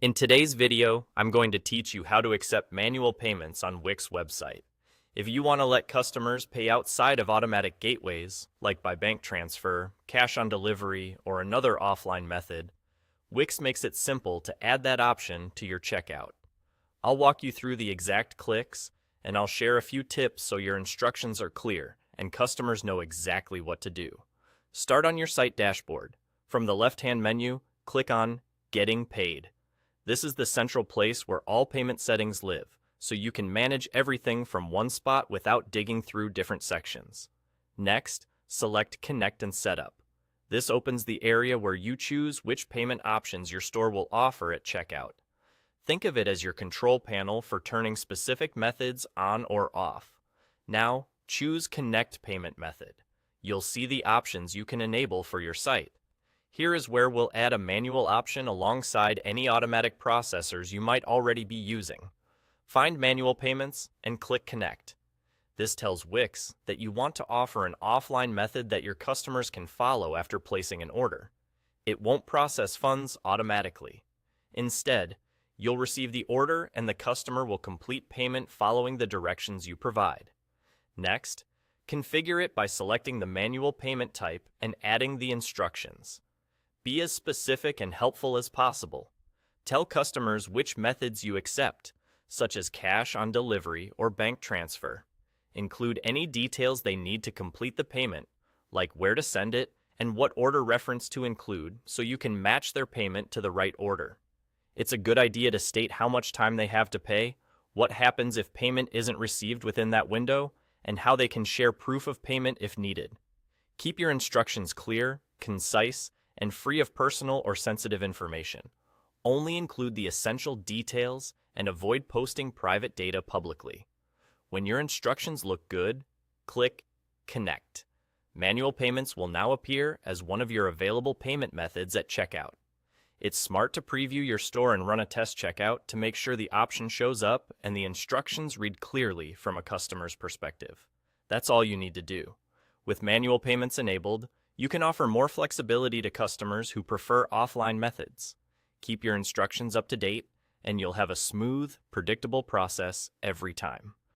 In today's video, I'm going to teach you how to accept manual payments on Wix website. If you want to let customers pay outside of automatic gateways, like by bank transfer, cash on delivery, or another offline method, Wix makes it simple to add that option to your checkout. I'll walk you through the exact clicks, and I'll share a few tips so your instructions are clear and customers know exactly what to do. Start on your site dashboard. From the left-hand menu, click on Getting Paid. This is the central place where all payment settings live, so you can manage everything from one spot without digging through different sections. Next, select Connect and Setup. This opens the area where you choose which payment options your store will offer at checkout. Think of it as your control panel for turning specific methods on or off. Now, choose Connect Payment Method. You'll see the options you can enable for your site. Here is where we'll add a manual option alongside any automatic processors you might already be using. Find Manual Payments and click Connect. This tells Wix that you want to offer an offline method that your customers can follow after placing an order. It won't process funds automatically. Instead, you'll receive the order and the customer will complete payment following the directions you provide. Next, configure it by selecting the manual payment type and adding the instructions. Be as specific and helpful as possible. Tell customers which methods you accept, such as cash on delivery or bank transfer. Include any details they need to complete the payment, like where to send it and what order reference to include, so you can match their payment to the right order. It's a good idea to state how much time they have to pay, what happens if payment isn't received within that window, and how they can share proof of payment if needed. Keep your instructions clear, concise, and free of personal or sensitive information. Only include the essential details and avoid posting private data publicly. When your instructions look good, click Connect. Manual payments will now appear as one of your available payment methods at checkout. It's smart to preview your store and run a test checkout to make sure the option shows up and the instructions read clearly from a customer's perspective. That's all you need to do. With manual payments enabled, you can offer more flexibility to customers who prefer offline methods. Keep your instructions up to date, and you'll have a smooth, predictable process every time.